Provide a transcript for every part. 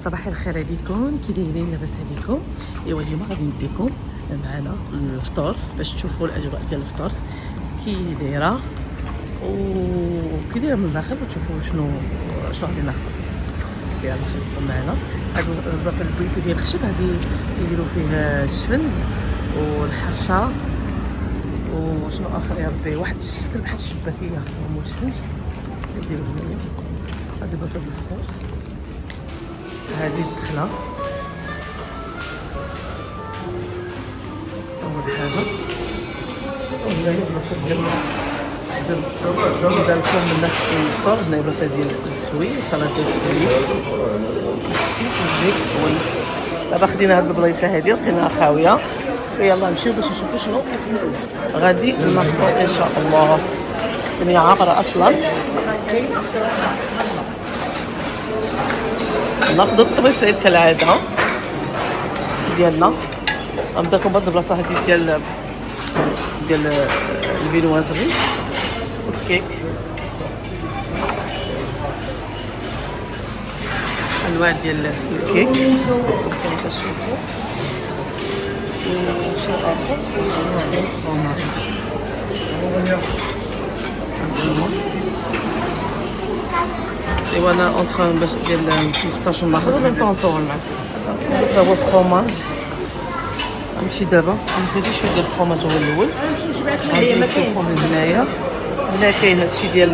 صباح الخير عليكم، كي دايرين؟ لاباس عليكم؟ ايوا اليوم غادي نديكم معنا الفطور باش تشوفوا الاجواء ديال الفطور كي دايره وكي دايره من الداخل، وتشوفوا شنو غادي ناكل. يلا خليكم معنا. هاد البلاصه البيت اللي فيها الخشب هذه يديروا فيه الشفنج والحرشه وشنو اخر يا ربي، واحد الشكل بحال الشباكيه هو الشفنج يديروا هنايا. هذه بلاصه الفطور، هذه الدخله اول حاجه، وهنايا البلاصه ديال الفطور. نبدا لكم من ناحيه الفطور. هنايا البلاصه ديال الفوي، سلطه الفوي. دابا خدينا هاد البلايصه هادي لقيناها خاويه، يلا نمشيو باش نشوفوا شنو غادي ناخذوا ان شاء الله. الدنيا عاقره اصلا. ناخذوا الطبيسير كالعاده ديالنا. غنبدا لكم بهاد البلاصه هادي ديال الفينوازري والكيك، انواع ديال الكيك كما كتشوفوا. وشي اخر فرماج. ايوا انا اونطخ باش ديال نختار شنو ناخذ ولا نبقى نصور معاكم. هذا هو الفرماج. نمشي دابا نخرج شويه ديال الفرماج هو الاول. نشوفوا من هنايا. هنا كاين هادشي ديال،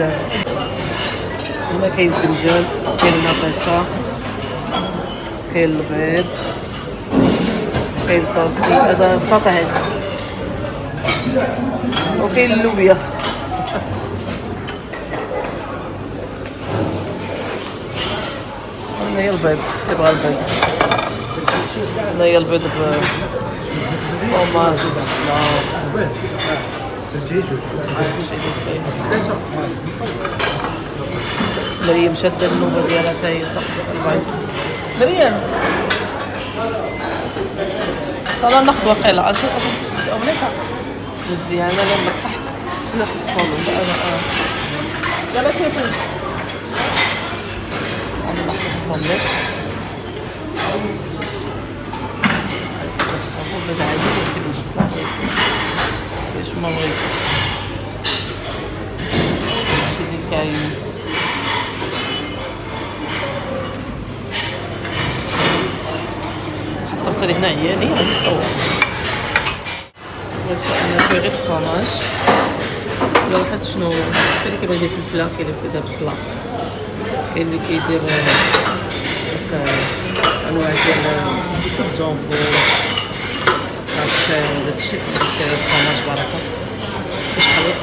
هنا كاين الدنجال، كاين المطيشه، كاين البيض، كاين الطرطي، هذا البطاطا هادي، وكاين اللوبيا. هنايا البيض، يبغى البيض. هنايا البيض بفرماج وبصله. مريم شاده النوبه ديالها حتى هي تاخذ البيض. مريم صلا ناخذ واقيلا اومليطه مزيانه لما صحتك. ناخذ فول يلا تيفي اومليط. البيض عادي كنسيب البصله باش ما بغيتش هادشي اللي كاين. حطيت لي هنا عياني غادي نصور. انا كاين غير الفرماج ولا واحد شنو كاين اللي كيبغي يدير فلفله، كاين اللي كيدير بصله، كاين اللي كيدير انواع ديال الجامبو. داكشي كيدير الفرماج بركه باش خليط.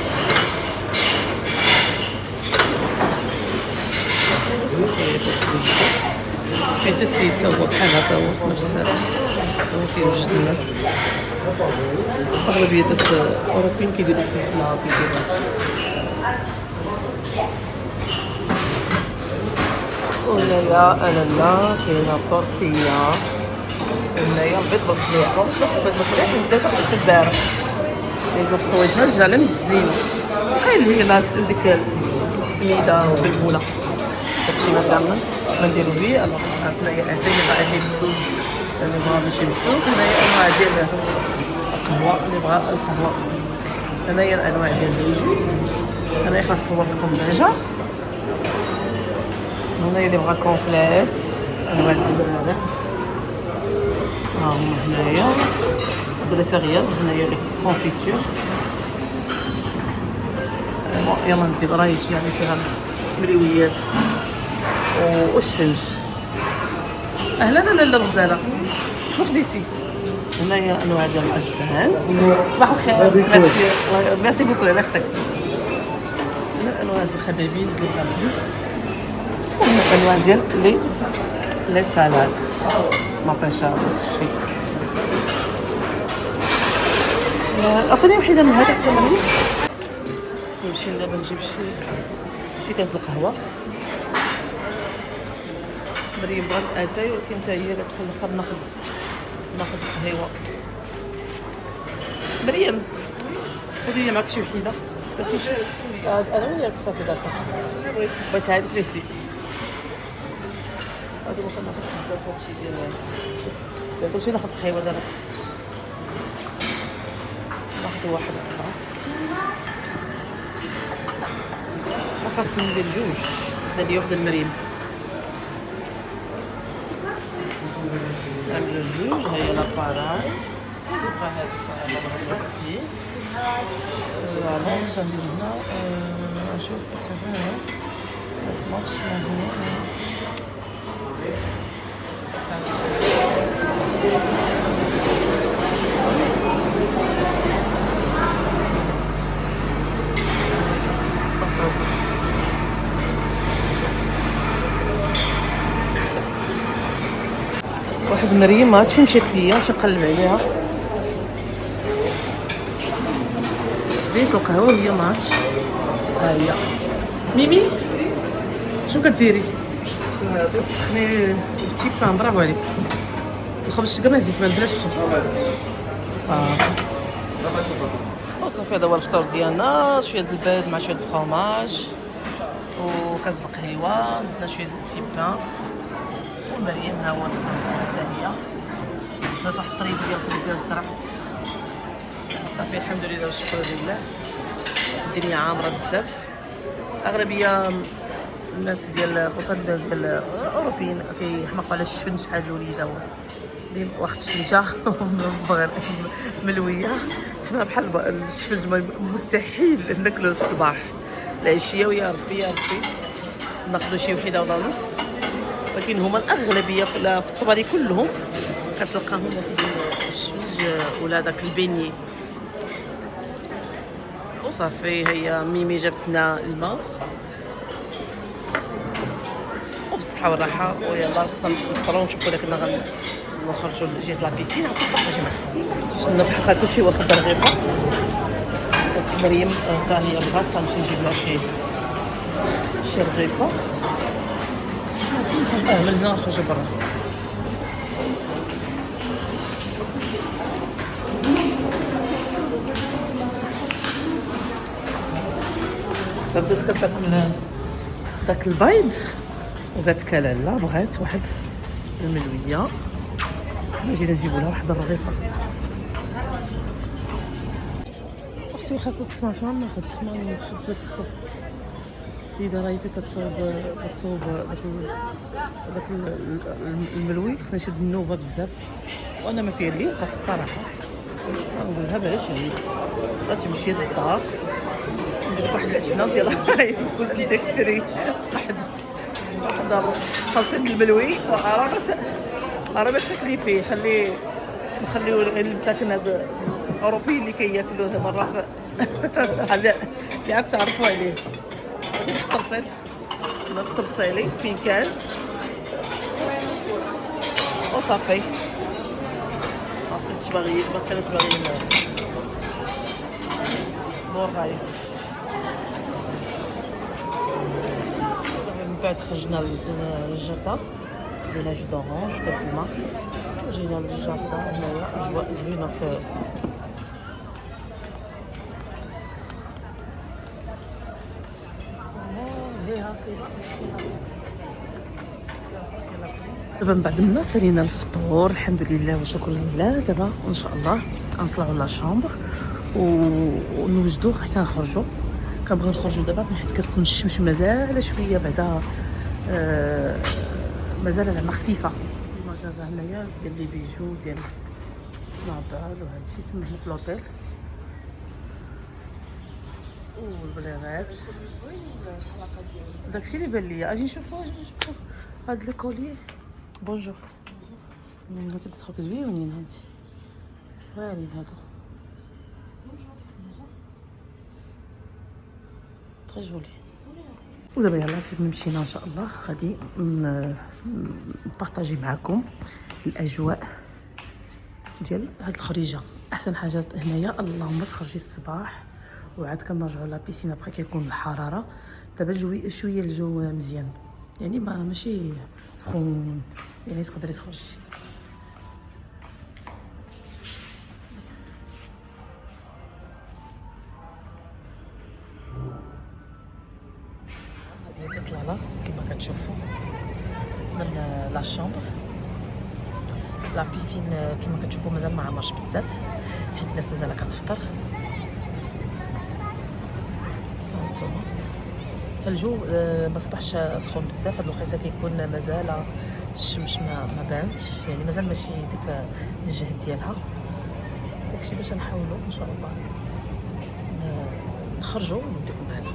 كاين حتى السيد تا هو بحالها، تا هو نفس تا هو كيوجد الناس. اغلبيه الناس الاوروبيين كيديروا الفلفله، كيديروا. وهنايا انا لا كاينه الطورتيه. هنايا البيض بالصبيح، واش ناخذ البيض بالصبيح نبدا حتى البارح يبقى في الطويشه نرجع للزين. وكاين اللي هي ديك السميده والبلبوله، داكشي ما كامل غنديرو به. الوغ هنايا اتاي اللي بالسوس، اللي بغا ماشي بالسوس. هنايا انواع ديال القهوه، اللي بغا القهوه. هنايا الانواع ديال الليجو. هنايا خاص نصور لكم ديجا. هنايا اللي بغا كونفليكس، انواع الزرارق ها هما. هنايا بلا سيريال. هنايا لي كونفيتور. يلا ندي برايش يعني فيها الملويات والشفنج. اهلا لاله الغزاله، شنو خديتي؟ هنايا انواع ديال الاجبان. صباح الخير. ميرسي بوكو الله يخطيك. هنا انواع ديال الخبابيز اللي بغا الخبز. وهنا انواع ديال لي سالاد، مطيشه داكشي. عطيني وحده من هذاك كاملين. نمشي دابا نجيب شي كاس د القهوه. مريم بغات اتاي ولكن حتى هي كتدخل الاخر ناخذ القهيوه. مريم خذي لي معاك شي وحده بس انا وياك صافي داكا. بغيت هذيك اللي زيت. هادو ما كنعرفوش بزاف هادشي ديال هادشي. ناخد الحيوه دابا، ناخد واحد الراس، خاصني ندير جوج، وحده ليا وحده لمريم. نعملو جوج. هي لاباراي يبقى هاد تاع الرجل فيه. فوالا شندير هنا. نشوف كيفاش الماتش هنا. واحد مريم ما عرفتش مشات ليا، باش نقلب عليها. بديت القهوه وهي ماتش. ها هي ميمي، شنو كديري؟ تسخني البتي بان. برافو عليك. الخبز كاع ما زيت، ما بلاش الخبز صافي. وصافي هذا هو الفطور ديالنا. شويه د البيض مع شويه الفرomاج وكاس د القهيوه. زدنا شويه د البتي بان. ومريم ها هو حتى هي درت واحد الطريفه ديال الخبز ديال الزرع. صافي الحمد لله والشكر لله. الدنيا عامره بزاف. اغلبيه الناس ديال خصوصا ديال الاوروبيين كيحماقوا على الشفن. شحال الوليده واخد الشنجه ملويه. حنا بحال الشفن مستحيل ناكلو الصباح العشيه. ويا ربي يا ربي ناخذ شي وحده ولا نص. ولكن هما الاغلبيه في الطباري كلهم كتلقاهم واخدين الشفنج ولا داك البيني. وصافي هي ميمي جابت لنا الماء وبالصحه والراحه. ويلا نفطروا ونشوفوا لك نخرجوا لجهه لابيسين. نبارطاجي معكم شنو بحال كلشي واخد رغيفه. مريم حتى هي بغات تمشي نجيب لها شي رغيفه. ملنا نخرجوا برا. بدات كتاكل داك البيض وقالت لالا بغات واحد الملويه. نجي نجيبوا لها واحد الرغيفه. اختي واخا كنت ما ناخذ ما نشدش داك الصف. السيده راهي فين كتصوب داك الملوي. خصني نشد النوبه بزاف وانا ما فيها لي وقف الصراحه. نقولها بلاش هي حتى تمشي للدار ندير واحد العشنه ديال الرغيف. تقول عندك تشري واحد خاصين الملوي. راه ما تاكلي فيه. نخليو المساكن هاد الاوروبيين اللي كياكلوه مره اللي عاد تعرفوا عليه. ماشي التفصيل التفصيلي فين كان. وصافي ما بقيتش باغي نور غايب. من بعد خرجنا للجرده درنا جو دورانج درت الماء وجينا للجرده. هنايا اجواء زوينه دابا من بعد ما سالينا الفطور الحمد لله وشكر لله. دابا ان شاء الله غنطلعوا لا شامبر ونوجدوا حتى نخرجوا. كنبغيو نخرجوا دابا حيت كتكون الشمس مازال شويه بعدا مازال زعما خفيفه. المغازا هنايا ديال لي بيجو ديال السنابل وهادشي تما هنا في لوطيل والبليغات. داكشي اللي بان ليا. اجي نشوفوا هاد لي كولي. بونجور. هانتي تخرج زوينين هانتي واعرين هادو تري جولي. ودابا يلاه فين مشينا ان شاء الله غادي نبارطاجي معكم الاجواء ديال هاد الخريجه. احسن حاجه هنايا اللهم تخرجي الصباح وعاد كنرجعوا لا بيسين بقى كيكون الحراره. دابا شويه الجو مزيان يعني ماشي سخون يعني تقدري تخرجي. هذه الاطلاله كما كتشوفوا من لا الشامبر. لا بيسين كما كتشوفوا مازال ما عمرش بزاف حيت الناس مازال كتفطر. هانتوما حتى الجو ما صبحش سخون بزاف. هاد الوقيته كيكون مازال الشمس ما بانتش، يعني مازال ماشي ديك الجهد ديالها. داكشي باش نحاولوا ان شاء الله نخرجوا ونوديكم معنا.